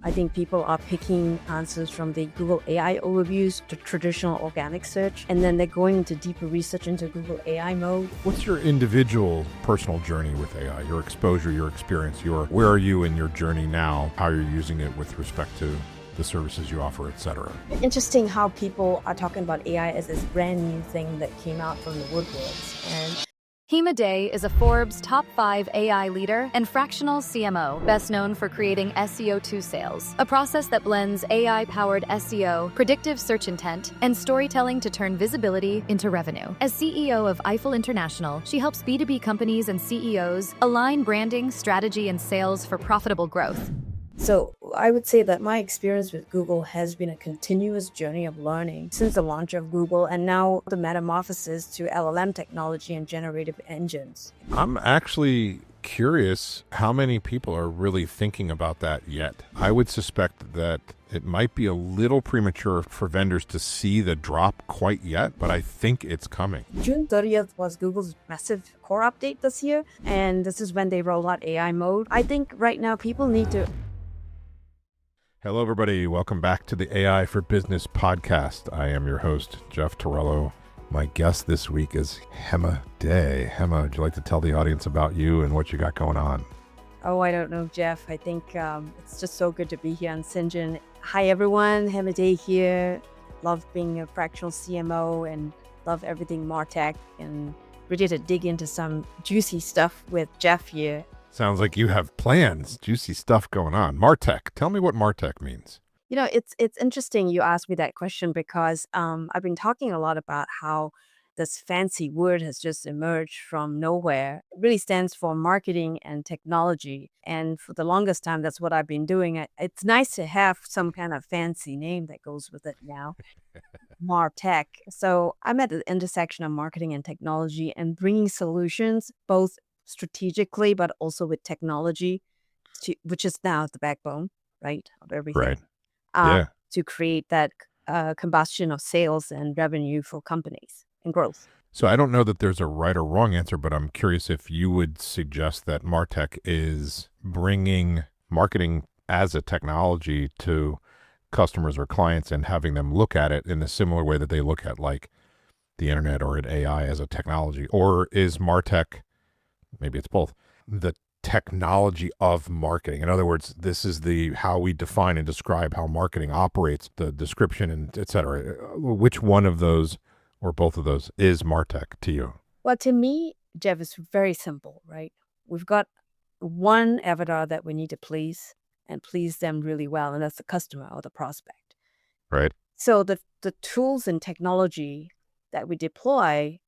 I think people are picking answers from the Google AI overviews to traditional organic search, and then they're going into deeper research into Google AI mode. What's your individual personal journey with AI, your exposure, your experience, where are you in your journey now, how you're using it with respect to the services you offer, etc.? Interesting how people are talking about AI as this brand new thing that came out from the woodworks. And Hema Dey is a Forbes top 5 AI leader and fractional CMO, best known for creating SEO2 sales, a process that blends AI-powered SEO, predictive search intent, and storytelling to turn visibility into revenue. As CEO of Iffel International, she helps B2B companies and CEOs align branding, strategy, and sales for profitable growth. So I would say that my experience with Google has been a continuous journey of learning since the launch of Google and now the metamorphosis to LLM technology and generative engines. I'm actually curious how many people are really thinking about that yet. I would suspect that it might be a little premature for vendors to see the drop quite yet, but I think it's coming. June 30th was Google's massive core update this year, and this is when they roll out AI mode. I think right now people need to... Hello, everybody. Welcome back to the AI for Business podcast. I am your host, Jeff Torello. My guest this week is Hema Dey. Hema, would you like to tell the audience about you and what you got going on? Oh, I don't know, Jeff. I think it's just so good to be here on Sinjin. Hi, everyone. Hema Dey here. Love being a fractional CMO and love everything MarTech and ready to dig into some juicy stuff with Jeff here. Sounds like you have plans, juicy stuff going on. MarTech. Tell me what MarTech means. You know, it's interesting you asked me that question because I've been talking a lot about how this fancy word has just emerged from nowhere. It really stands for marketing and technology. And for the longest time, that's what I've been doing. It's nice to have some kind of fancy name that goes with it now. MarTech. So I'm at the intersection of marketing and technology and bringing solutions both strategically, but also with technology, which is now the backbone, right, of everything. Right. Yeah. To create that combustion of sales and revenue for companies and growth. So I don't know that there's a right or wrong answer, but I'm curious if you would suggest that MarTech is bringing marketing as a technology to customers or clients and having them look at it in a similar way that they look at like the internet or at AI as a technology, or is MarTech, maybe it's both, the technology of marketing? In other words, this is how we define and describe how marketing operates, the description and et cetera. Which one of those or both of those is MarTech to you? Well, to me, Jeff, it's very simple, right? We've got one avatar that we need to please and please them really well, and that's the customer or the prospect. Right. So the tools and technology that we deploy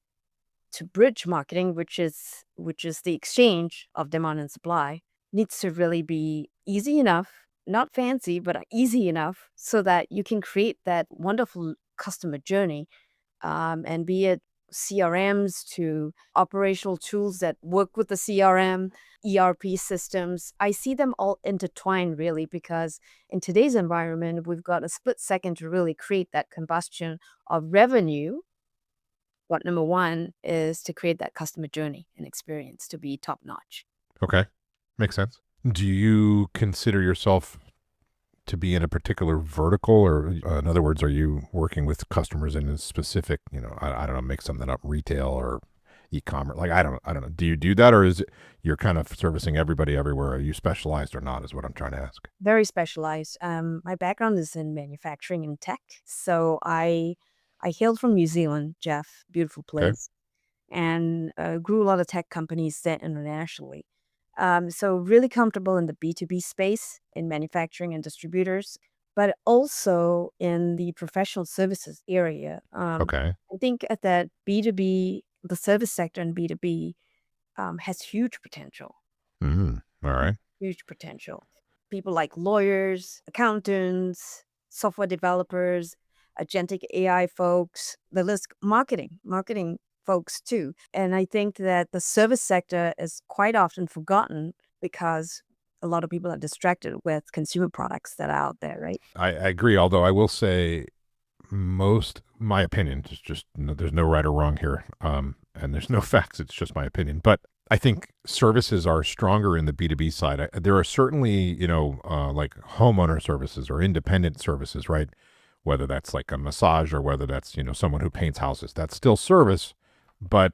to bridge marketing, which is the exchange of demand and supply, needs to really be easy enough, not fancy, but easy enough so that you can create that wonderful customer journey, and be it CRMs to operational tools that work with the CRM, ERP systems. I see them all intertwined really because in today's environment, we've got a split second to really create that combustion of revenue. But number one is to create that customer journey and experience to be top notch. Okay. Makes sense. Do you consider yourself to be in a particular vertical, or in other words, are you working with customers in a specific, I don't know, make something up, retail or e-commerce? Like, I don't know. Do you do that, or is it you're kind of servicing everybody everywhere? Are you specialized or not is what I'm trying to ask. Very specialized. My background is in manufacturing and tech. So I hailed from New Zealand, Jeff, beautiful place, and grew a lot of tech companies there internationally. So really comfortable in the B2B space in manufacturing and distributors, but also in the professional services area. Okay. I think at that B2B, the service sector in B2B has huge potential. All right. Huge potential. People like lawyers, accountants, software developers, agentic AI folks, the list, marketing folks too. And I think that the service sector is quite often forgotten because a lot of people are distracted with consumer products that are out there, right? I agree, although I will say my opinion, just there's no right or wrong here, and there's no facts, it's just my opinion. But I think services are stronger in the B2B side. There are certainly, like homeowner services or independent services, right? Whether that's like a massage or whether that's, someone who paints houses. That's still service, but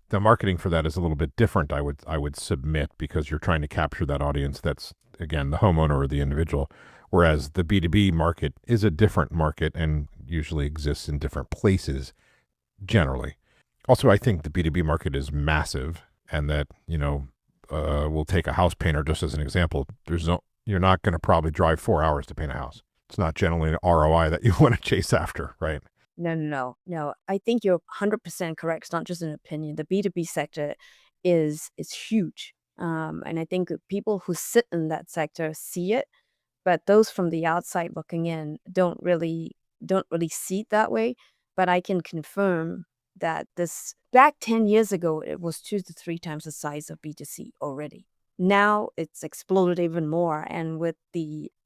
the marketing for that is a little bit different, I would submit, because you're trying to capture that audience that's, again, the homeowner or the individual. Whereas the B2B market is a different market and usually exists in different places generally. Also, I think the B2B market is massive, and that, we'll take a house painter just as an example. You're not going to probably drive 4 hours to paint a house. It's not generally an ROI that you want to chase after, right? No. I think you're 100% correct. It's not just an opinion. The B2B sector is huge. And I think people who sit in that sector see it, but those from the outside looking in don't really see it that way. But I can confirm that this back 10 years ago, it was 2 to 3 times the size of B2C already. Now it's exploded even more. And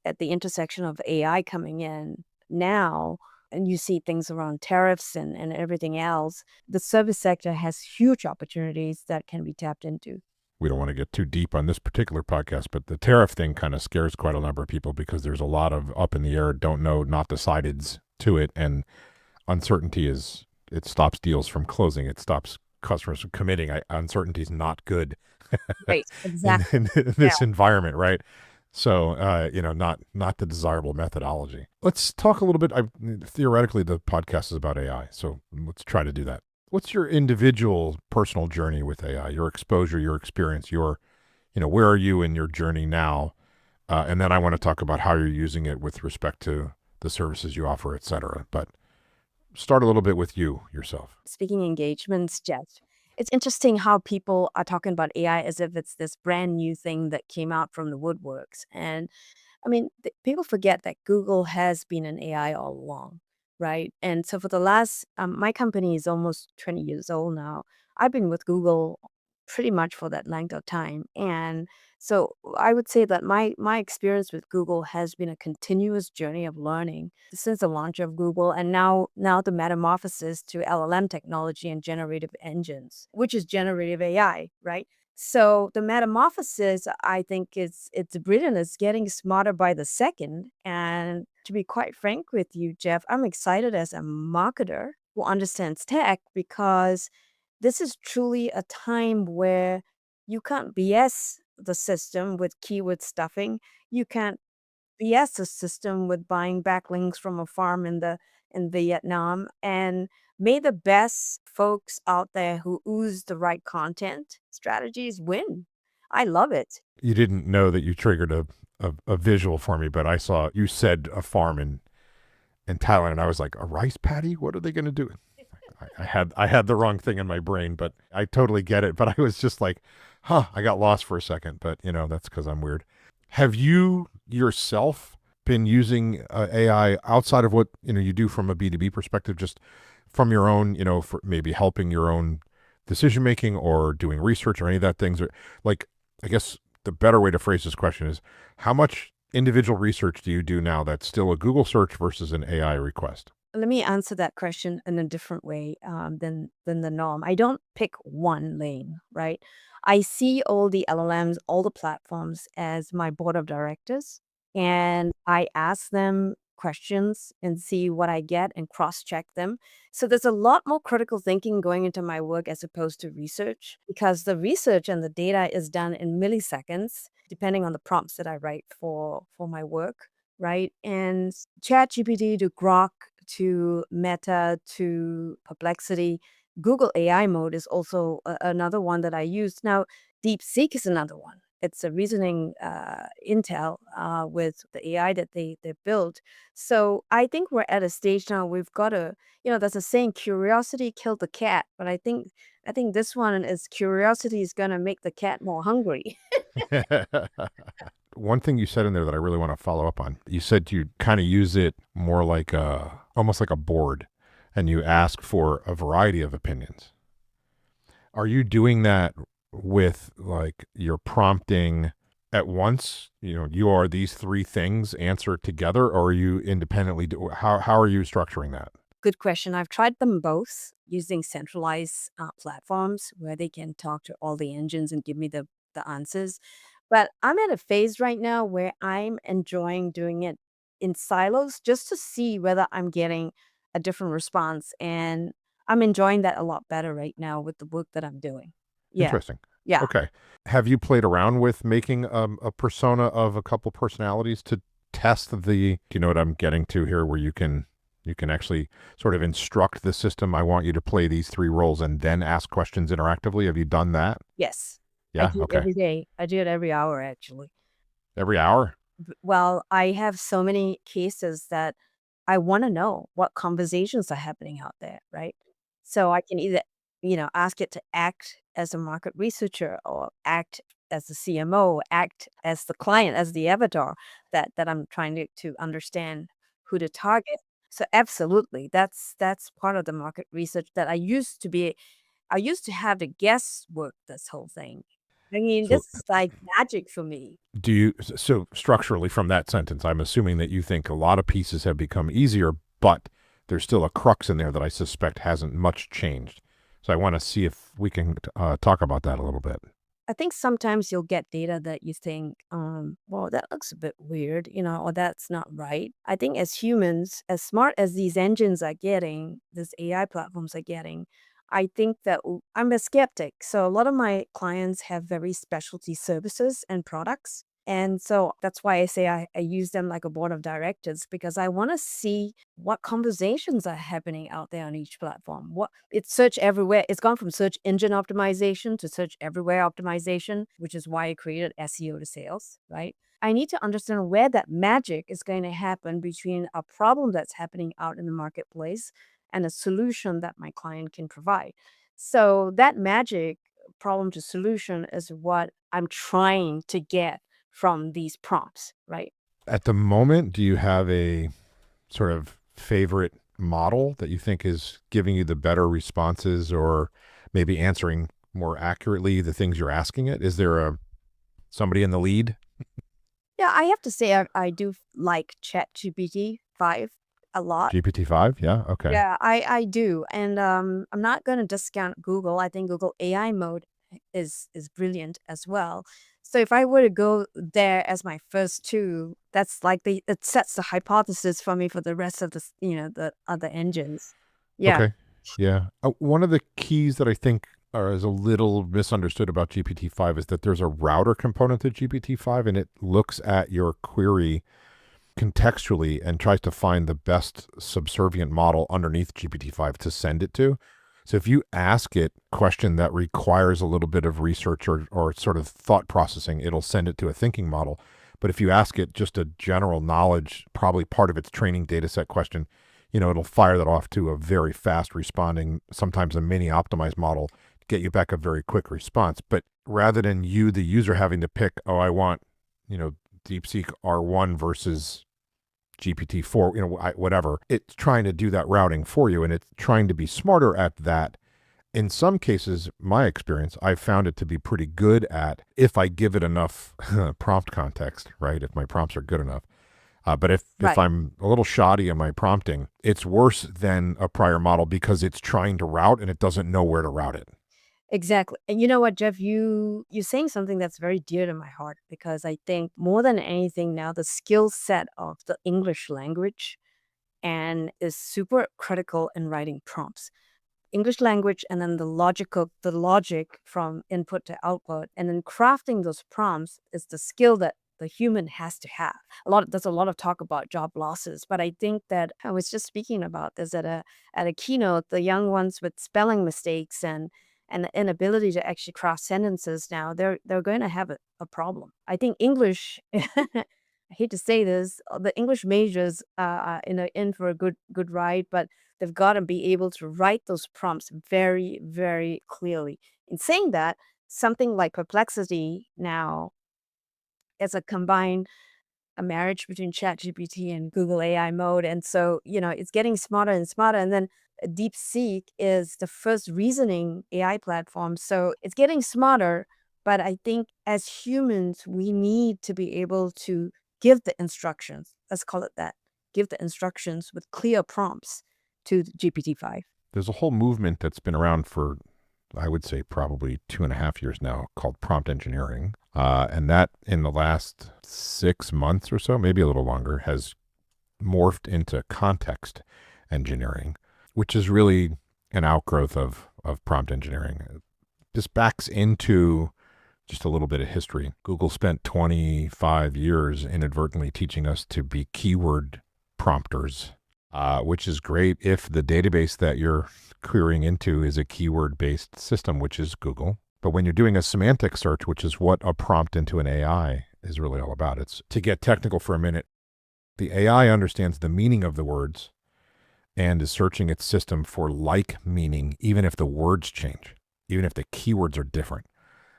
at the intersection of AI coming in now, and you see things around tariffs and everything else, the service sector has huge opportunities that can be tapped into. We don't want to get too deep on this particular podcast, but the tariff thing kind of scares quite a number of people because there's a lot of up in the air, don't know, not decideds to it. And uncertainty it stops deals from closing. It stops customers from committing. Uncertainty is not good Right, exactly. in this environment, right? So, not the desirable methodology. Let's talk a little bit. Theoretically, the podcast is about AI, so let's try to do that. What's your individual personal journey with AI, your exposure, your experience, where are you in your journey now? And then I want to talk about how you're using it with respect to the services you offer, et cetera. But start a little bit with you, yourself. Speaking engagements, Jeff, it's interesting how people are talking about AI as if it's this brand new thing that came out from the woodworks. And I mean, people forget that Google has been an AI all along, right? And so for the last, my company is almost 20 years old now. I've been with Google pretty much for that length of time. And so I would say that my experience with Google has been a continuous journey of learning since the launch of Google, and now the metamorphosis to LLM technology and generative engines, which is generative AI, right? So the metamorphosis, I think, it's brilliant. It's getting smarter by the second. And to be quite frank with you, Jeff, I'm excited as a marketer who understands tech, because this is truly a time where you can't BS the system with keyword stuffing. You can't BS the system with buying backlinks from a farm in Vietnam. And may the best folks out there who ooze the right content strategies win. I love it. You didn't know that you triggered a visual for me, but I saw you said a farm in Thailand, and I was like, a rice paddy? What are they going to do? I had the wrong thing in my brain, but I totally get it. But I was just like, I got lost for a second. But that's because I'm weird. Have you yourself been using AI outside of what you do from a B2B perspective, just from your own, for maybe helping your own decision making or doing research or any of that things? Or like, I guess the better way to phrase this question is, how much individual research do you do now that's still a Google search versus an AI request? Let me answer that question in a different way than the norm. I don't pick one lane, right? I see all the LLMs, all the platforms as my board of directors, and I ask them questions and see what I get and cross-check them. So there's a lot more critical thinking going into my work as opposed to research, because the research and the data is done in milliseconds, depending on the prompts that I write for my work, right? And ChatGPT to Grok to Meta to Perplexity, Google AI mode is also another one that I use. Now, DeepSeek is another one. It's a reasoning intel with the AI that they built. So I think we're at a stage now we've got to, there's a saying, curiosity killed the cat, but I think this one is curiosity is gonna make the cat more hungry. One thing you said in there that I really want to follow up on, you said you kind of use it more like almost like a board, and you ask for a variety of opinions. Are you doing that with like your prompting at once? You are these three things, answer together, or are you independently how are you structuring that? Good question. I've tried them both using centralized platforms where they can talk to all the engines and give me the answers. But I'm at a phase right now where I'm enjoying doing it in silos just to see whether I'm getting a different response. And I'm enjoying that a lot better right now with the work that I'm doing. Yeah. Interesting. Yeah. Okay. Have you played around with making a persona of a couple personalities to test the, do you know what I'm getting to here, where you can actually sort of instruct the system, I want you to play these three roles and then ask questions interactively. Have you done that? Yes. I Yeah. do it Okay. every day. I do it every hour, actually. Every hour? Well, I have so many cases that I wanna know what conversations are happening out there, right? So I can either, ask it to act as a market researcher or act as the CMO, act as the client, as the avatar that I'm trying to understand who to target. So absolutely, that's part of the market research that I used to have to guesswork this whole thing. I mean, So this is like magic for me. do you, so structurally from that sentence, I'm assuming that you think a lot of pieces have become easier, but there's still a crux in there that I suspect hasn't much changed. So I want to see if we can talk about that a little bit. I think sometimes you'll get data that you think, well, that looks a bit weird, or that's not right. I think as humans, as smart as these engines are getting, these AI platforms are getting, I think that I'm a skeptic. So a lot of my clients have very specialty services and products. And so that's why I say I use them like a board of directors because I want to see what conversations are happening out there on each platform. What it's search everywhere. It's gone from search engine optimization to search everywhere optimization, which is why I created SEO to sales, right? I need to understand where that magic is going to happen between a problem that's happening out in the marketplace and a solution that my client can provide. So that magic problem to solution is what I'm trying to get from these prompts, right? At the moment, do you have a sort of favorite model that you think is giving you the better responses or maybe answering more accurately the things you're asking it? Is there a somebody in the lead? Yeah, I have to say I do like ChatGPT 5 a lot. GPT-5? Yeah. Okay. Yeah, I do, and, I'm not gonna discount Google. I think Google AI mode is brilliant as well. So if I were to go there as my first 2, that's like it sets the hypothesis for me for the rest of the other engines. Yeah. Okay. Yeah. One of the keys that I think is a little misunderstood about GPT-5 is that there's a router component to GPT-5 and it looks at your query contextually and tries to find the best subservient model underneath GPT-5 to send it to. So if you ask it a question that requires a little bit of research or sort of thought processing, it'll send it to a thinking model. But if you ask it just a general knowledge, probably part of its training data set question, it'll fire that off to a very fast responding, sometimes a mini optimized model to get you back a very quick response. But rather than you, the user, having to pick, oh, I want, DeepSeek R1 versus GPT-4, whatever. It's trying to do that routing for you and it's trying to be smarter at that. In some cases, my experience, I've found it to be pretty good at if I give it enough prompt context, right? If my prompts are good enough. But if Right. I'm a little shoddy in my prompting, it's worse than a prior model because it's trying to route and it doesn't know where to route it. Exactly. And you know what, Jeff, you're saying something that's very dear to my heart because I think more than anything now, the skill set of the English language and is super critical in writing prompts. English language and then the logic from input to output, and then crafting those prompts is the skill that the human has to have. There's a lot of talk about job losses, but I think that I was just speaking about this at a keynote. The young ones with spelling mistakes and the inability to actually craft sentences now, they're going to have a problem. I think English. I hate to say this, the English majors are in for a good ride, but they've got to be able to write those prompts very, very clearly. In saying that, something like Perplexity now is a marriage between ChatGPT and Google AI mode. And so, it's getting smarter and smarter. And then DeepSeek is the first reasoning AI platform. So it's getting smarter. But I think as humans, we need to be able to give the instructions. Let's call it that. Give the instructions with clear prompts to GPT-5. There's a whole movement that's been around for, I would say, probably 2.5 years now called prompt engineering. And that in the last 6 months or so, maybe a little longer, has morphed into context engineering, which is really an outgrowth of prompt engineering. This backs into just a little bit of history. Google spent 25 years inadvertently teaching us to be keyword prompters, which is great if the database that you're querying into is a keyword-based system, which is Google. But when you're doing a semantic search, which is what a prompt into an AI is really all about, it's to get technical for a minute. The AI understands the meaning of the words and is searching its system for like meaning, even if the words change, even if the keywords are different,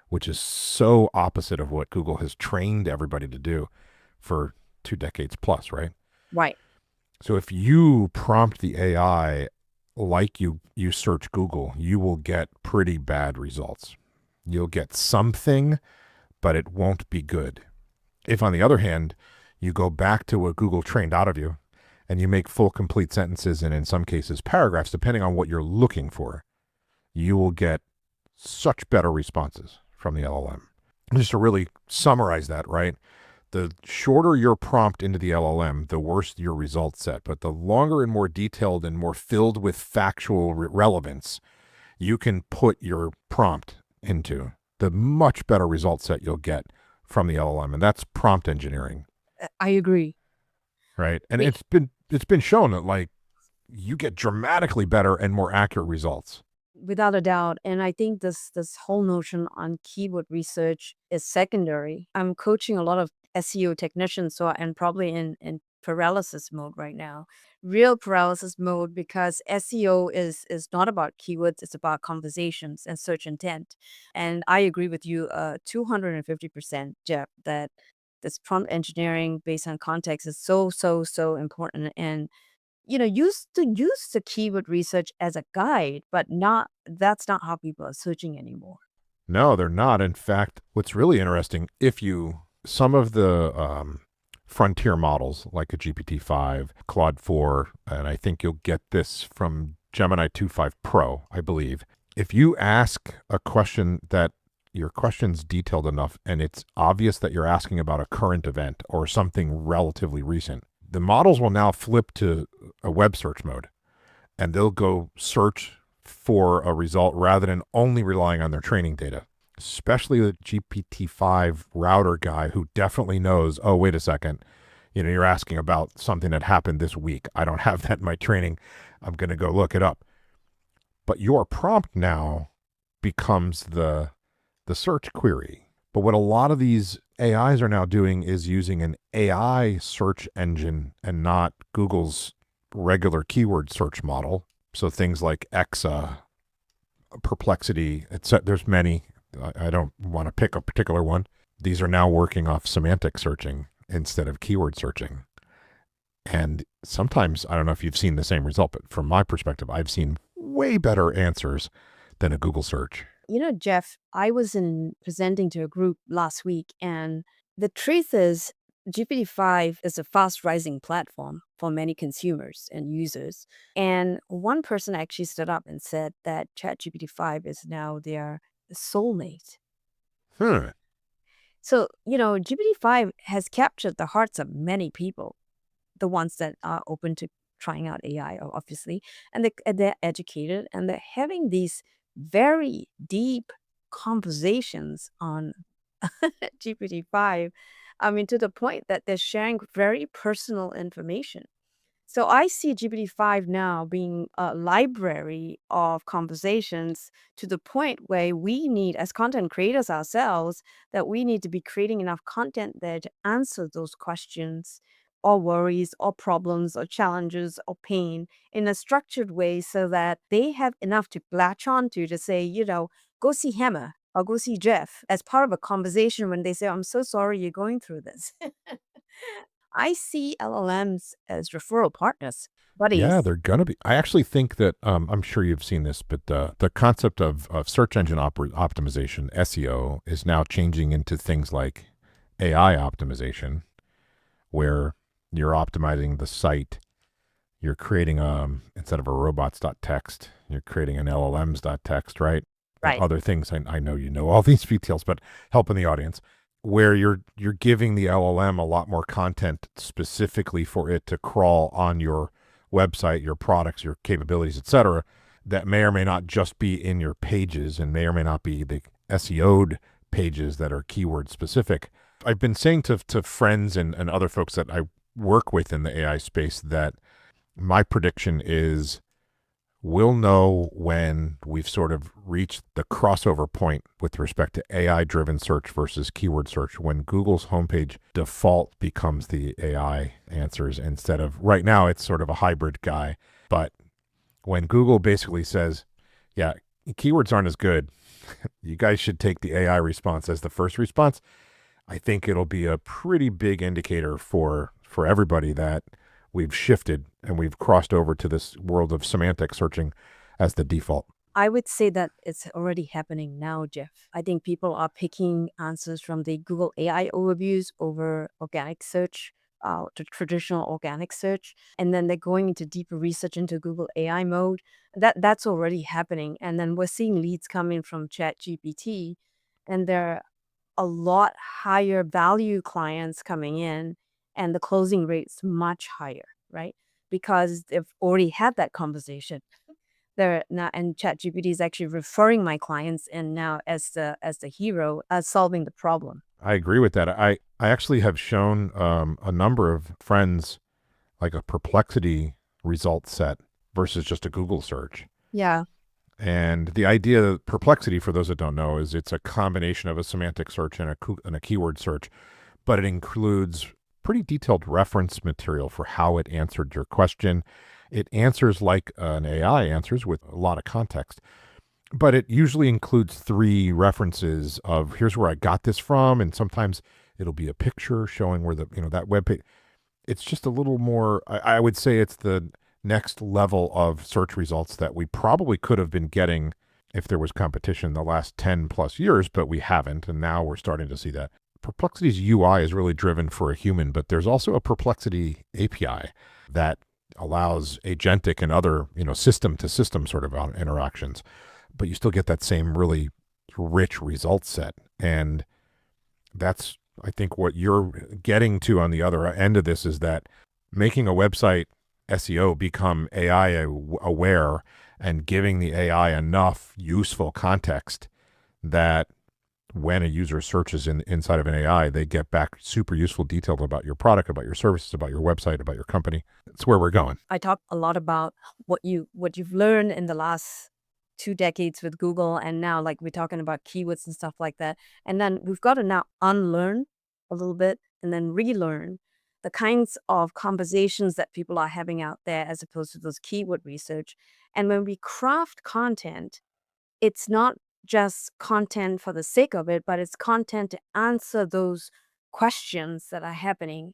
which is so opposite of what Google has trained everybody to do for 2 decades plus, right? Right. So if you prompt the AI like you search Google, you will get pretty bad results. You'll get something, but it won't be good. If, on the other hand, you go back to what Google trained out of you and you make full, complete sentences and in some cases paragraphs, depending on what you're looking for, you will get such better responses from the LLM. Just to really summarize that, right? The shorter your prompt into the LLM, the worse your result set. But the longer and more detailed and more filled with factual relevance you can put your prompt into, the much better result set you'll get from the LLM. And that's prompt engineering. I agree. Right. And Wait. it's been shown that like you get dramatically better and more accurate results. Without a doubt. And I think this whole notion on keyword research is secondary. I'm coaching a lot of SEO technicians, so I'm probably in paralysis mode right now. Real paralysis mode, because SEO is not about keywords, it's about conversations and search intent. And I agree with you 250%, Jeff, that this prompt engineering based on context is so important. And use the keyword research as a guide, but that's not how people are searching anymore. No, they're not. In fact, what's really interesting, some of the frontier models like a GPT-5, Claude 4, and I think you'll get this from Gemini 2.5 Pro, I believe. If you ask a question that your question's detailed enough and it's obvious that you're asking about a current event or something relatively recent, the models will now flip to a web search mode and they'll go search for a result rather than only relying on their training data, especially the GPT-5 router guy who definitely knows, oh, wait a second, you're asking about something that happened this week. I don't have that in my training. I'm going to go look it up. But your prompt now becomes the search query. But what a lot of these AIs are now doing is using an AI search engine and not Google's regular keyword search model. So things like Exa, Perplexity, etc. There's many. I don't want to pick a particular one. These are now working off semantic searching instead of keyword searching. And sometimes, I don't know if you've seen the same result, but from my perspective, I've seen way better answers than a Google search. Jeff, I was presenting to a group last week, and the truth is GPT-5 is a fast rising platform for many consumers and users. And one person actually stood up and said that ChatGPT-5 is now their soulmate. So, GPT-5 has captured the hearts of many people, the ones that are open to trying out AI, obviously, and they're educated and they're having these very deep conversations on GPT-5. I mean, to the point that they're sharing very personal information. So I see GPT-5 now being a library of conversations to the point where we need, as content creators ourselves, that we need to be creating enough content there to answer those questions or worries or problems or challenges or pain in a structured way so that they have enough to latch on to say, go see Hema or go see Jeff as part of a conversation when they say, I'm so sorry you're going through this. I see LLMs as referral partners, Yeah, buddies. they're going to be. I actually think that, I'm sure you've seen this, but the concept of search engine optimization, SEO, is now changing into things like AI optimization, where you're optimizing the site, you're creating instead of a robots.txt, you're creating an LLMs.txt, right? Right. Other things. I know you know all these details, but helping the audience, where you're giving the LLM a lot more content specifically for it to crawl on your website, your products, your capabilities, etc., that may or may not just be in your pages and may or may not be the SEO'd pages that are keyword specific. I've been saying to friends and other folks that I work with in the AI space that my prediction is we'll know when we've sort of reached the crossover point with respect to AI-driven search versus keyword search, when Google's homepage default becomes the AI answers instead of, right now it's sort of a hybrid guy, but when Google basically says, yeah, keywords aren't as good, you guys should take the AI response as the first response, I think it'll be a pretty big indicator for everybody that we've shifted and we've crossed over to this world of semantic searching as the default. I would say that it's already happening now, Jeff. I think people are picking answers from the Google AI overviews over organic search, the traditional organic search, and then they're going into deeper research into Google AI mode. That's already happening. And then we're seeing leads coming from Chat GPT, and there are a lot higher value clients coming in, and the closing rate's much higher, right? Because they've already had that conversation. They're now, and ChatGPT is actually referring my clients in now as the hero, as solving the problem. I agree with that. I actually have shown a number of friends like a Perplexity result set versus just a Google search. Yeah. And the idea of Perplexity, for those that don't know, is it's a combination of a semantic search and a keyword search, but it includes pretty detailed reference material for how it answered your question. It answers like an AI answers with a lot of context, but it usually includes 3 references of here's where I got this from, and sometimes it'll be a picture showing where that web page. It's just a little more. I would say it's the next level of search results that we probably could have been getting if there was competition the last 10 plus years, but we haven't, and now we're starting to see that. Perplexity's UI is really driven for a human, but there's also a Perplexity API that allows agentic and other, system to system sort of interactions, but you still get that same really rich result set. And that's, I think, what you're getting to on the other end of this is that making a website SEO become AI aware and giving the AI enough useful context that when a user searches inside of an AI, they get back super useful detail about your product, about your services, about your website, about your company. That's where we're going. I talk a lot about what you've learned in the last 2 decades with Google, and now like we're talking about keywords and stuff like that. And then we've got to now unlearn a little bit and then relearn the kinds of conversations that people are having out there as opposed to those keyword research. And when we craft content, it's not just content for the sake of it, but it's content to answer those questions that are happening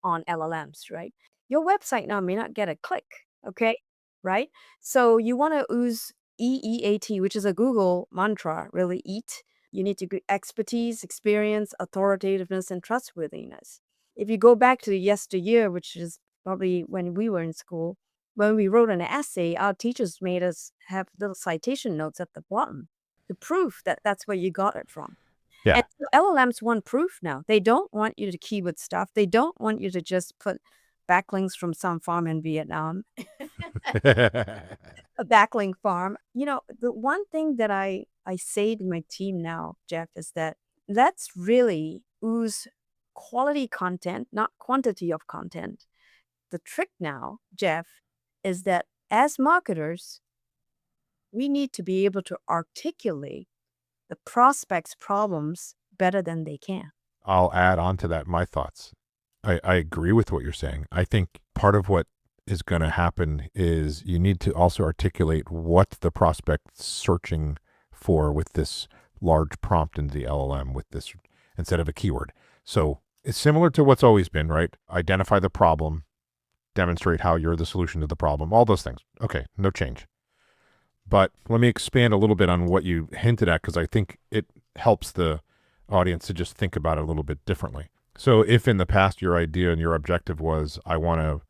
on LLMs, right? Your website now may not get a click, okay? Right? So you want to use EEAT, which is a Google mantra, really eat. You need to get expertise, experience, authoritativeness, and trustworthiness. If you go back to yesteryear, which is probably when we were in school, when we wrote an essay, our teachers made us have little citation notes at the bottom to prove that that's where you got it from. Yeah. And so LLMs want proof now. They don't want you to keyword stuff. They don't want you to just put backlinks from some farm in Vietnam, a backlink farm. The one thing that I say to my team now, Jeff, is that let's really ooze quality content, not quantity of content. The trick now, Jeff, is that as marketers, we need to be able to articulate the prospect's problems better than they can. I'll add on to that my thoughts. I agree with what you're saying. I think part of what is going to happen is you need to also articulate what the prospect's searching for with this large prompt in the LLM with this instead of a keyword. So it's similar to what's always been, right? Identify the problem, demonstrate how you're the solution to the problem, all those things. Okay, no change. But let me expand a little bit on what you hinted at, because I think it helps the audience to just think about it a little bit differently. So if in the past your idea and your objective was, I want to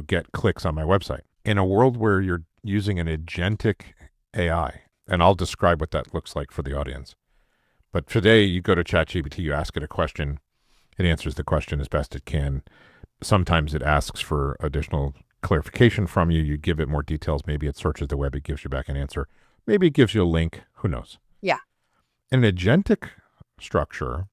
get clicks on my website. In a world where you're using an agentic AI, and I'll describe what that looks like for the audience. But today you go to ChatGPT, you ask it a question, it answers the question as best it can. Sometimes it asks for additional clarification from you. You give it more details. Maybe it searches the web, it gives you back an answer. Maybe it gives you a link. Who knows? Yeah. In an agentic structure,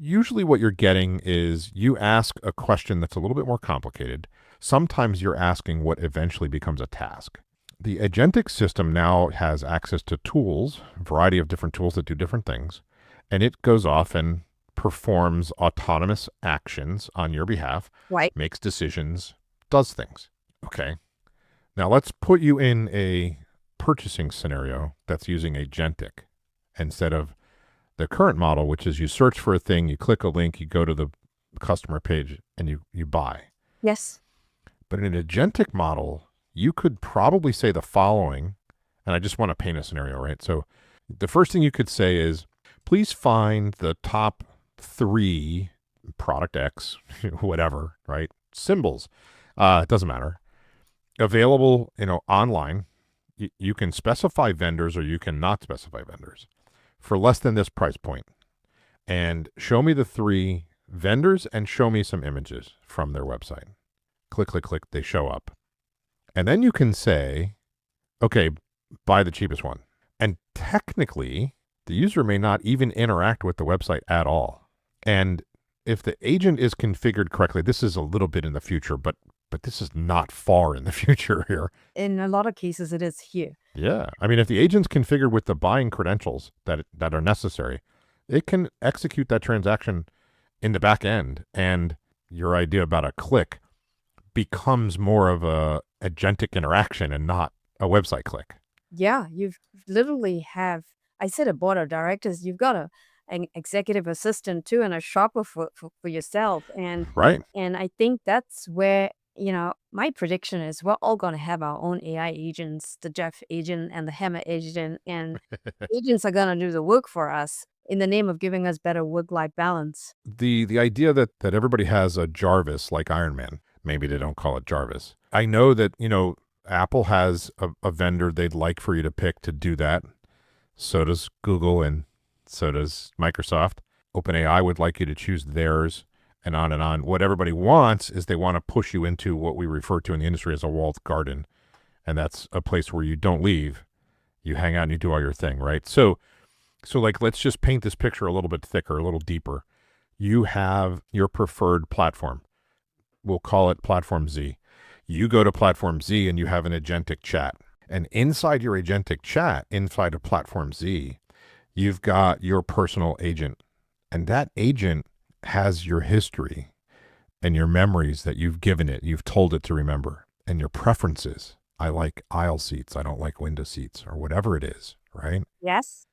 usually what you're getting is you ask a question that's a little bit more complicated. Sometimes you're asking what eventually becomes a task. The agentic system now has access to tools, a variety of different tools that do different things, and it goes off and performs autonomous actions on your behalf, Right. makes decisions, does things. Okay. Now let's put you in a purchasing scenario that's using agentic instead of the current model, which is you search for a thing, you click a link, you go to the customer page, and you buy. Yes. But in an agentic model, you could probably say the following, and I just want to paint a scenario, right? So the first thing you could say is, please find the top 3 product X, whatever, right? Symbols. It doesn't matter. Available, online. You can specify vendors or you can not specify vendors for less than this price point. And show me the 3 vendors and show me some images from their website. Click, click, click. They show up. And then you can say, okay, buy the cheapest one. And technically, the user may not even interact with the website at all. And if the agent is configured correctly, this is a little bit in the future, but this is not far in the future here. In a lot of cases, it is here. Yeah. I mean, if the agent's configured with the buying credentials that are necessary, it can execute that transaction in the back end. And your idea about a click becomes more of a agentic interaction and not a website click. Yeah, you've literally have, I said a board of directors, you've got an executive assistant too and a shopper for yourself. Right. And I think that's where, my prediction is we're all going to have our own AI agents, the Jeff agent and the Hema agent, and agents are going to do the work for us in the name of giving us better work-life balance. The idea that everybody has a Jarvis like Iron Man, maybe they don't call it Jarvis. I know that, Apple has a vendor they'd like for you to pick to do that. So does Google and so does Microsoft. OpenAI would like you to choose theirs and on and on. What everybody wants is they want to push you into what we refer to in the industry as a walled garden. And that's a place where you don't leave. You hang out and you do all your thing, right? So like, let's just paint this picture a little bit thicker, a little deeper. You have your preferred platform. We'll call it Platform Z. You go to Platform Z and you have an agentic chat. And inside your agentic chat, inside of Platform Z, you've got your personal agent. And that agent has your history and your memories that you've given it, you've told it to remember, and your preferences. I like aisle seats. I don't like window seats, or whatever it is, right? Yes.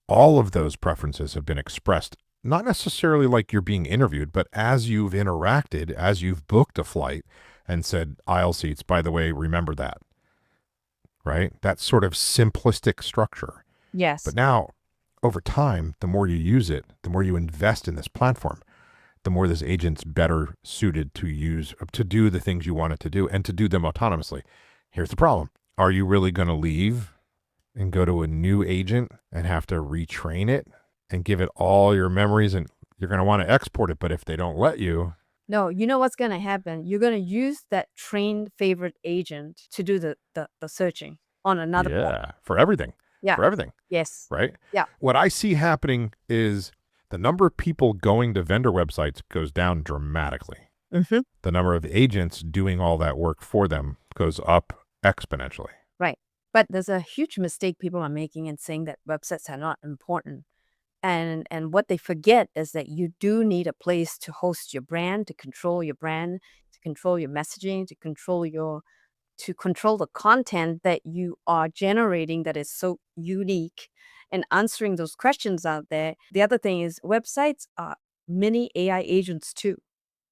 All of those preferences have been expressed, not necessarily like you're being interviewed, but as you've interacted, as you've booked a flight and said, aisle seats, by the way, remember that, right? That sort of simplistic structure. Yes. But now, over time, the more you use it, the more you invest in this platform, the more this agent's better suited to do the things you want it to do and to do them autonomously. Here's the problem. Are you really going to leave and go to a new agent and have to retrain it and give it all your memories, and you're going to want to export it, but if they don't let you... No, you know what's going to happen? You're going to use that trained favorite agent to do the searching on another platform. For everything. Yeah. For everything. Yes. Right? Yeah. What I see happening is the number of people going to vendor websites goes down dramatically. Mm-hmm. The number of agents doing all that work for them goes up exponentially. Right. But there's a huge mistake people are making in saying that websites are not important. And what they forget is that you do need a place to host your brand, to control your brand, to control your messaging, to control the content that you are generating that is so unique and answering those questions out there. The other thing is websites are mini AI agents too.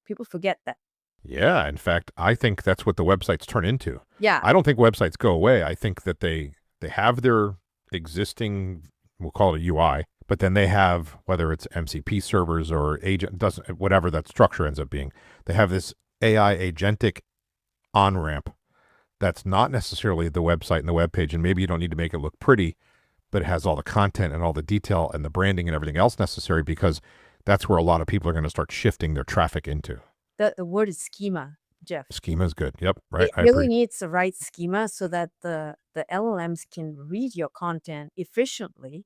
People forget that. Yeah. In fact, I think that's what the websites turn into. Yeah. I don't think websites go away. I think that they have their existing, we'll call it a UI, but then they have, whether it's MCP servers or whatever that structure ends up being, they have this AI agentic on-ramp that's not necessarily the website and the web page, and maybe you don't need to make it look pretty, but it has all the content and all the detail and the branding and everything else necessary, because that's where a lot of people are going to start shifting their traffic into. The word is schema, Jeff. Schema is good. Yep, right. It I really agree. needs the right schema so that the LLMs can read your content efficiently.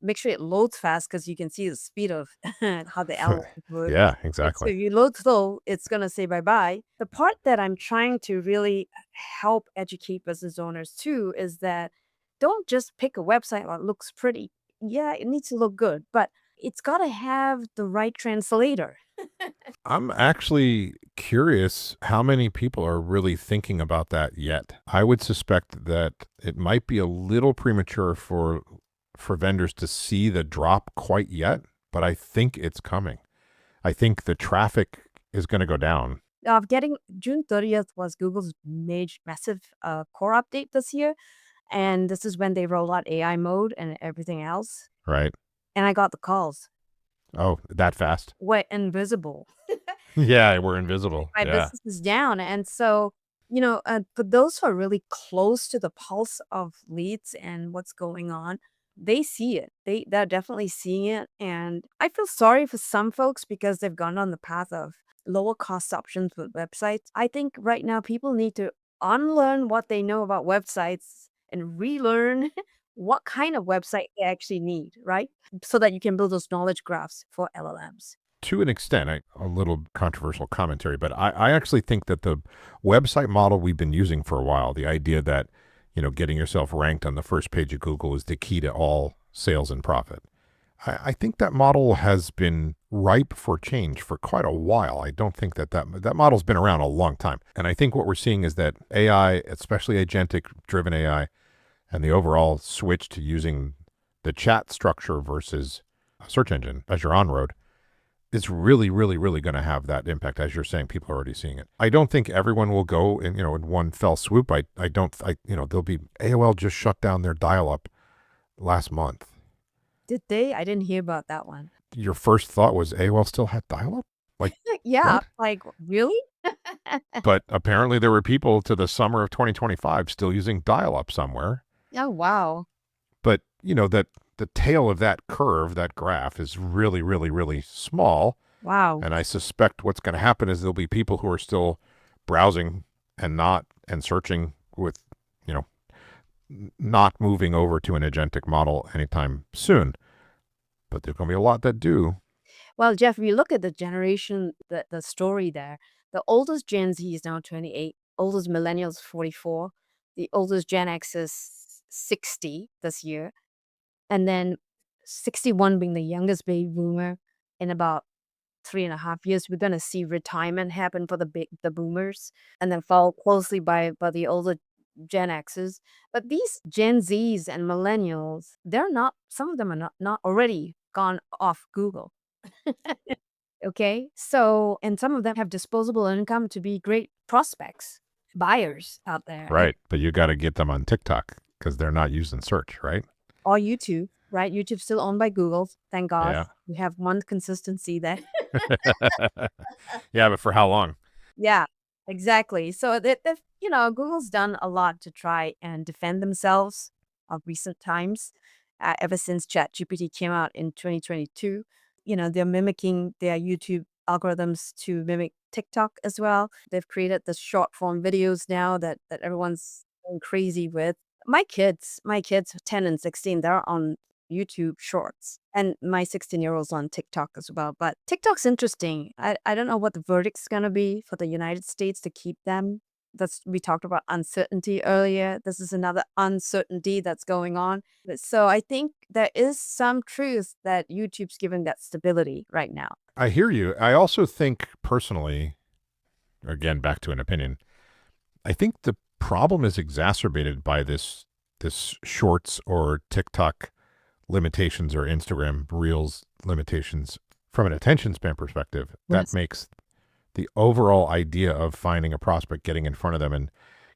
Make sure it loads fast because you can see the speed of how the LLMs work. Yeah, So exactly. if you load slow, it's going to say bye-bye. The part that I'm trying to really help educate business owners too is that don't just pick a website that looks pretty. Yeah, it needs to look good, but it's got to have the right translator. I'm actually curious how many people are really thinking about that yet. I would suspect that it might be a little premature for vendors to see the drop quite yet, but I think it's coming. I think the traffic is going to go down. Getting June 30th was Google's massive core update this year. And this is when they roll out AI mode and everything else. Right. And I got the calls. Oh, that fast? We're invisible. Yeah, we're invisible. My Yeah. business is down. And so, for those who are really close to the pulse of leads and what's going on, they see it. They're definitely seeing it. And I feel sorry for some folks because they've gone on the path of lower cost options with websites. I think right now people need to unlearn what they know about websites and relearn what kind of website they actually need, right? So that you can build those knowledge graphs for LLMs. To an extent, a little controversial commentary, but I actually think that the website model we've been using for a while, the idea that, getting yourself ranked on the first page of Google is the key to all sales and profit. I think that model has been ripe for change for quite a while. I don't think that model's been around a long time. And I think what we're seeing is that AI, especially agentic-driven AI, and the overall switch to using the chat structure versus a search engine as your on-road is really, really, really going to have that impact. As you're saying, people are already seeing it. I don't think everyone will go in one fell swoop. There'll be AOL just shut down their dial-up last month. Did they? I didn't hear about that one. Your first thought was AOL still had dial-up? Like, yeah, what? like really? But apparently there were people to the summer of 2025 still using dial-up somewhere. Oh, wow. But, that the tail of that curve, that graph, is really, really, really small. Wow. And I suspect what's going to happen is there'll be people who are still browsing and searching with, not moving over to an agentic model anytime soon. But there's going to be a lot that do. Well, Jeff, if you look at the generation, the story there, the oldest Gen Z is now 28, oldest millennials 44, the oldest Gen X is 60 this year, and then 61 being the youngest baby boomer. In about 3.5 years, we're going to see retirement happen for the boomers, and then followed closely by the older Gen X's. But these Gen Zs and millennials, some of them are not already gone off Google. Okay. So, and some of them have disposable income to be great prospects, buyers out there. Right. But you got to get them on TikTok because they're not using search, right? Or YouTube, right? YouTube's still owned by Google. Thank God. Yeah. We have one consistency there. Yeah, but for how long? Yeah, exactly. So Google's done a lot to try and defend themselves of recent times. Ever since ChatGPT came out in 2022, they're mimicking their YouTube algorithms to mimic TikTok as well. They've created the short form videos now that everyone's going crazy with. My kids, 10 and 16, they're on YouTube Shorts, and my 16-year-old's on TikTok as well. But TikTok's interesting. I don't know what the verdict's gonna be for the United States to keep them. We talked about uncertainty earlier. This is another uncertainty that's going on. So I think there is some truth that YouTube's giving that stability right now. I hear you. I also think personally, again, back to an opinion, I think the problem is exacerbated by this shorts or TikTok limitations or Instagram Reels limitations from an attention span perspective. Yes. That makes the overall idea of finding a prospect, getting in front of them and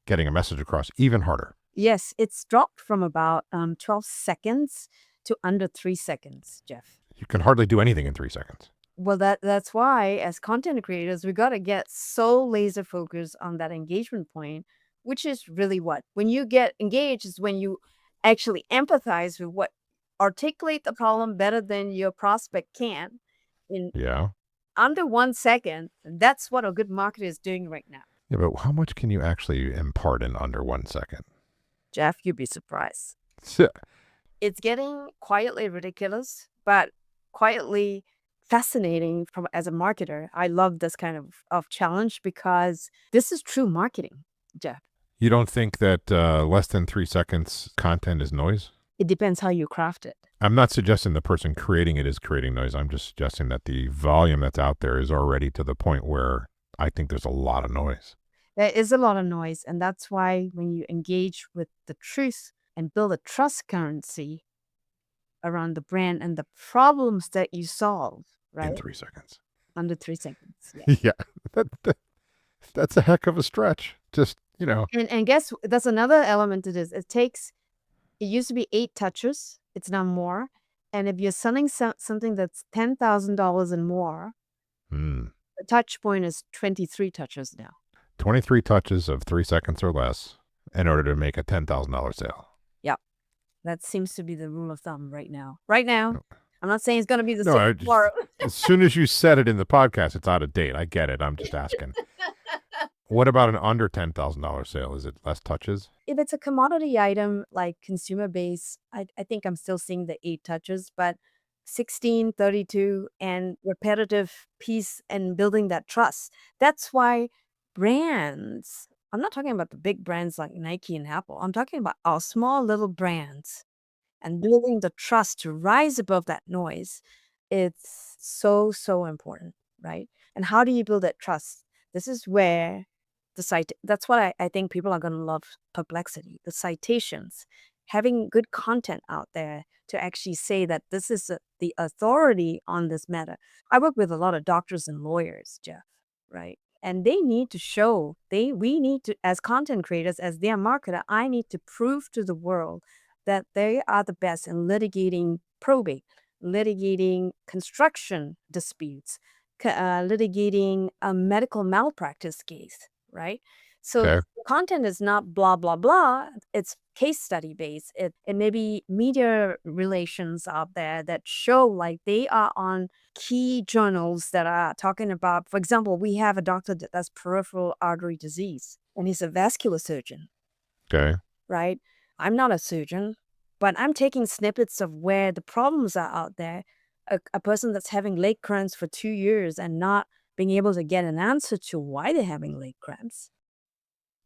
getting a message across even harder. Yes, it's dropped from about 12 seconds to under 3 seconds, Jeff. You can hardly do anything in 3 seconds. Well, that's why as content creators, we got to get so laser focused on that engagement point, which is really what? When you get engaged is when you actually empathize with what articulate the problem better than your prospect can in Yeah. under 1 second. And that's what a good marketer is doing right now. Yeah, but how much can you actually impart in under 1 second? Jeff, you'd be surprised. So, It's getting quietly ridiculous, but quietly fascinating from as a marketer. I love this kind of challenge because this is true marketing, Jeff. you don't think that less than 3 seconds content is noise? It depends how you craft it. I'm not suggesting the person creating it is creating noise. I'm just suggesting that the volume that's out there is already to the point where I think there's a lot of noise. There is a lot of noise, and that's why when you engage with the truth and build a trust currency around the brand and the problems that you solve, In right? 3 seconds. Under 3 seconds. Yeah. Yeah, that's a heck of a stretch. Just, you know, And guess that's another element to this. It used to be 8 touches. It's now more. And if you're selling something that's $10,000 and more, the touch point is 23 touches now. 23 touches of 3 seconds or less in order to make a $10,000 sale. Yep. That seems to be the rule of thumb right now. Right now. I'm not saying it's going to be the No, same tomorrow. as soon as you said it in the podcast, it's out of date. I get it. I'm just asking. What about an under $10,000 sale? Is it less touches? If it's a commodity item like consumer base, I think I'm still seeing the 8 touches, but 16, 32, and repetitive piece and building that trust. That's why brands, I'm not talking about the big brands like Nike and Apple. I'm talking about our small little brands and building the trust to rise above that noise. It's so, so important, right? And how do you build that trust? This is where the site, that's what I think people are going to love Perplexity, the citations, having good content out there to actually say that this is the authority on this matter. I work with a lot of doctors and lawyers, Jeff, right? And they need to show, we need to, as content creators, as their marketer, I need to prove to the world that they are the best in litigating probate, litigating construction disputes, litigating a medical malpractice case, right? So Okay. content is not blah, blah, blah. It's case study based. It may be media relations out there that show like they are on key journals that are talking about, for example, we have a doctor that does peripheral artery disease, and he's a vascular surgeon, Okay. right? I'm not a surgeon, but I'm taking snippets of where the problems are out there. A person that's having leg cramps for 2 years and not being able to get an answer to why they're having leg cramps,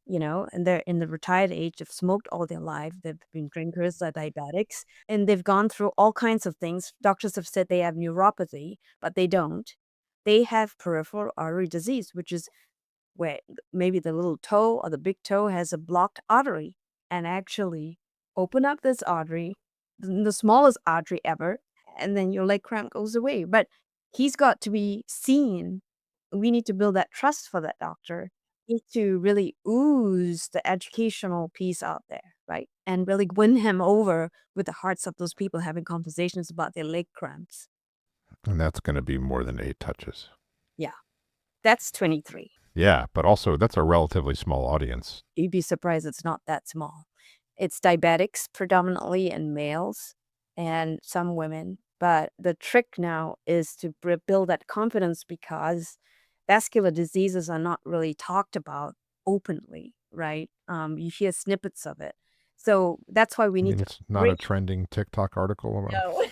and they're in the retired age, they've smoked all their life, they've been drinkers, they're diabetics, and they've gone through all kinds of things. Doctors have said they have neuropathy, but they don't. They have peripheral artery disease, which is where maybe the little toe or the big toe has a blocked artery, and actually open up this artery, the smallest artery ever, and then your leg cramp goes away. But he's got to be seen. We need to build that trust for that doctor. Need to really ooze the educational piece out there, right? And really win him over with the hearts of those people having conversations about their leg cramps. And that's going to be more than 8 touches. Yeah, that's 23. Yeah, but also that's a relatively small audience. You'd be surprised it's not that small. It's diabetics predominantly and males and some women. But the trick now is to build that confidence because vascular diseases are not really talked about openly, right? You hear snippets of it. So that's why we I need mean, to it's not a trending TikTok article about. No.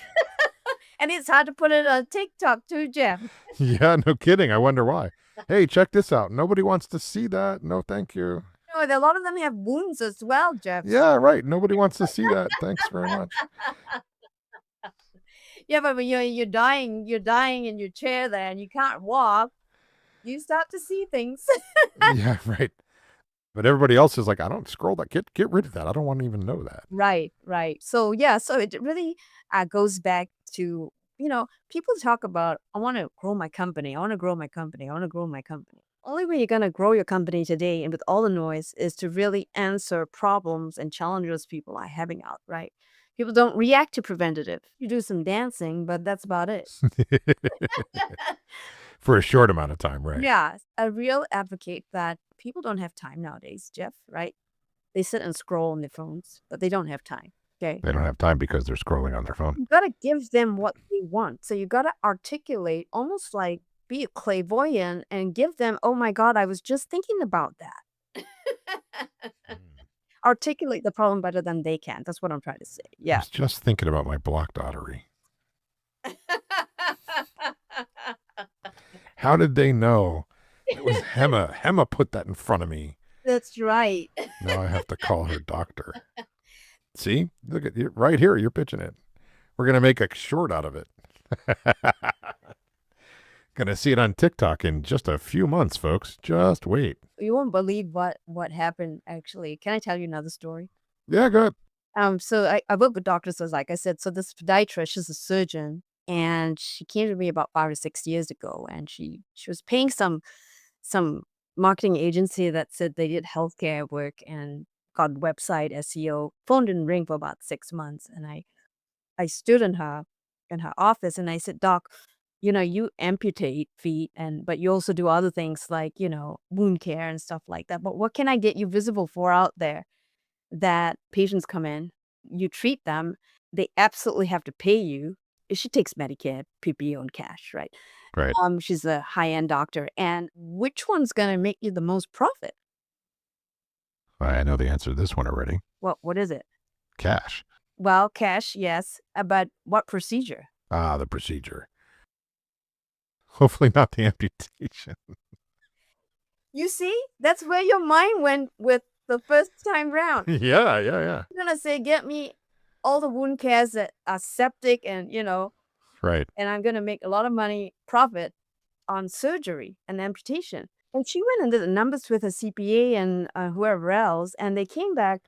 And it's hard to put it on TikTok too, Jeff. Yeah, no kidding. I wonder why. Hey, check this out. Nobody wants to see that. No, thank you. No, a lot of them have wounds as well, Jeff. Yeah, right. Nobody wants to see that. Thanks very much. Yeah, but when you're dying in your chair there and you can't walk, you start to see things. Yeah, right. But everybody else is like, I don't scroll that. Get rid of that. I don't want to even know that. Right. So yeah, so it really goes back to, people talk about, I want to grow my company. I want to grow my company. I want to grow my company. Only way you're going to grow your company today and with all the noise is to really answer problems and challenges people are having out, right? People don't react to preventative. You do some dancing, but that's about it. For a short amount of time, right? Yeah, a real advocate that people don't have time nowadays, Jeff, right? They sit and scroll on their phones, but they don't have time. Okay. They don't have time because they're scrolling on their phone. You gotta give them what they want. So you gotta articulate, almost like be a clairvoyant and give them, oh my God, I was just thinking about that. Articulate the problem better than they can. That's what I'm trying to say. I Yeah. was just thinking about my blocked artery. How did they know? It was Hema. Hema put that in front of me. That's right. Now I have to call her doctor. See? Look at you right here. You're pitching it. We're going to make a short out of it. Going to see it on TikTok in just a few months, folks. Just wait. You won't believe what happened, actually. Can I tell you another story? Yeah, go ahead. So I work with doctors, as like I said. So this podiatrist, she's a surgeon, and she came to me about 5 or 6 years ago, and she was paying some marketing agency that said they did healthcare work and got website SEO. Phone didn't ring for about 6 months, and I stood in her office and I said, Doc, you amputate feet, but you also do other things like, wound care and stuff like that. But what can I get you visible for out there that patients come in, you treat them, they absolutely have to pay you. She takes Medicare, PPO, and cash, right? Right. She's a high-end doctor. And which one's going to make you the most profit? I know the answer to this one already. What is it? Cash. Well, cash, yes. But what procedure? Ah, the procedure. Hopefully not the amputation. You see, that's where your mind went with the first time round. Yeah. You're going to say, get me all the wound cares that are septic and, Right. and I'm going to make a lot of money profit on surgery and amputation. And she went and did the numbers with her CPA and whoever else, and they came back.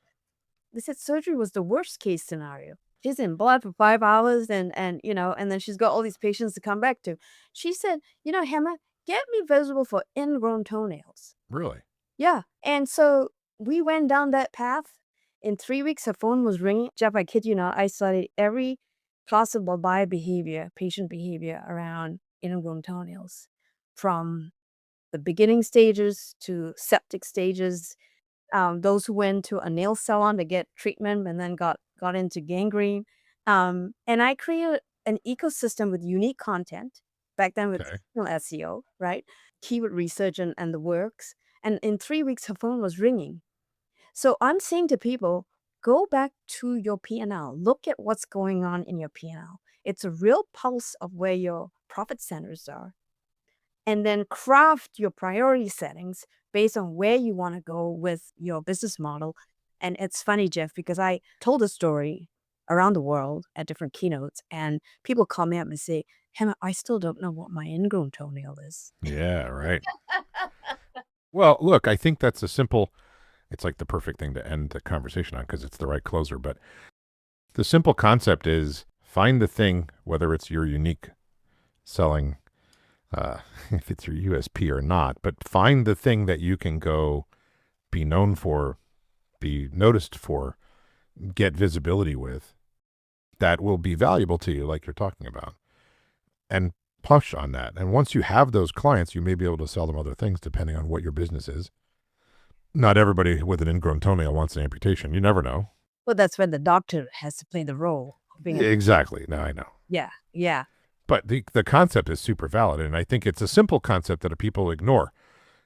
They said surgery was the worst case scenario. She's in blood for 5 hours and then she's got all these patients to come back to. She said, Hema, get me visible for ingrown toenails. Really? Yeah. And so we went down that path. In 3 weeks, her phone was ringing. Jeff, I kid you not, I studied every possible buyer behavior, patient behavior around ingrown toenails, from the beginning stages to septic stages. Those who went to a nail salon to get treatment and then got into gangrene. And I created an ecosystem with unique content, back then with SEO, right? Keyword research and the works. And in 3 weeks, her phone was ringing. So I'm saying to people, go back to your P&L. Look at what's going on in your P&L. It's a real pulse of where your profit centers are. And then craft your priority settings based on where you want to go with your business model. And it's funny, Jeff, because I told a story around the world at different keynotes, and people call me up and say, Hema, I still don't know what my ingrown toenail is. Yeah, right. Well, look, I think that's it's like the perfect thing to end the conversation on because it's the right closer. But the simple concept is find the thing, whether it's your unique selling, if it's your USP or not, but find the thing that you can go be known for, be noticed for, get visibility with, that will be valuable to you, like you're talking about, and push on that. And once you have those clients, you may be able to sell them other things depending on what your business is. Not everybody with an ingrown toenail wants an amputation. You never know. Well, that's when the doctor has to play the role. Exactly. No, I know. Yeah. But the concept is super valid, and I think it's a simple concept that people ignore.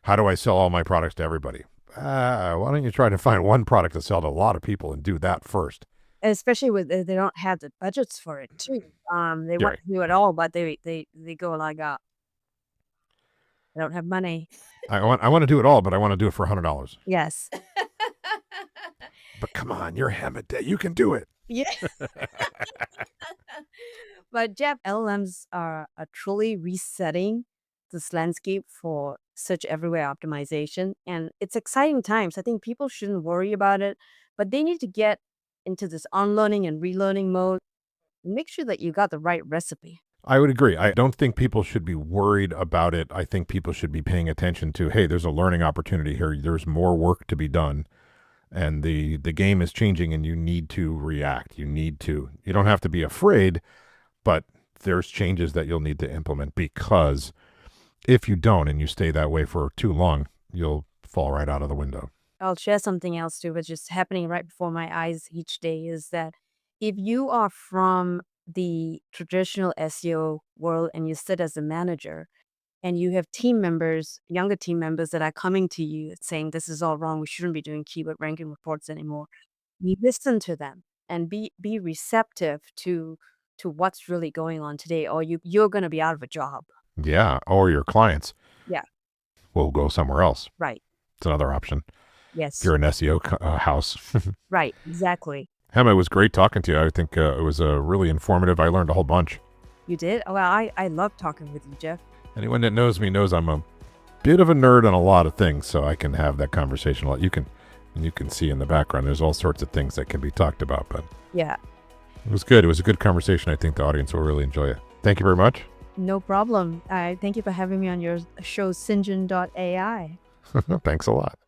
How do I sell all my products to everybody? Why don't you try to find one product to sell to a lot of people and do that first? And especially with they don't have the budgets for it too. They want to do it all, but they go like, I don't have money. I want to do it all, but I want to do it for $100. Yes. But come on, you're Hema Dey. You can do it. Yeah. But Jeff, LLMs are truly resetting this landscape for search everywhere optimization. And it's exciting times. I think people shouldn't worry about it, but they need to get into this unlearning and relearning mode. Make sure that you got the right recipe. I would agree. I don't think people should be worried about it. I think people should be paying attention to, hey, there's a learning opportunity here. There's more work to be done. and the game is changing, and you need to react. You don't have to be afraid, but there's changes that you'll need to implement, because if you don't and you stay that way for too long, you'll fall right out of the window. I'll share something else too, which is happening right before my eyes each day, is that if you are from the traditional SEO world and you sit as a manager and you have team members, younger team members that are coming to you saying, this is all wrong, we shouldn't be doing keyword ranking reports anymore. You listen to them and be receptive to what's really going on today, or you're going to be out of a job. Yeah, or your clients Yeah, will go somewhere else. right. It's another option. If Yes, you're an SEO house. right. Exactly. Hema, it was great talking to you. I think it was really informative. I learned a whole bunch. You did? Well, I love talking with you, Jeff. Anyone that knows me knows I'm a bit of a nerd on a lot of things, so I can have that conversation a lot. You can see in the background, there's all sorts of things that can be talked about, but Yeah, it was good. It was a good conversation. I think the audience will really enjoy it. Thank you very much. no problem. Thank you for having me on your show, Sinjin.ai. Thanks a lot.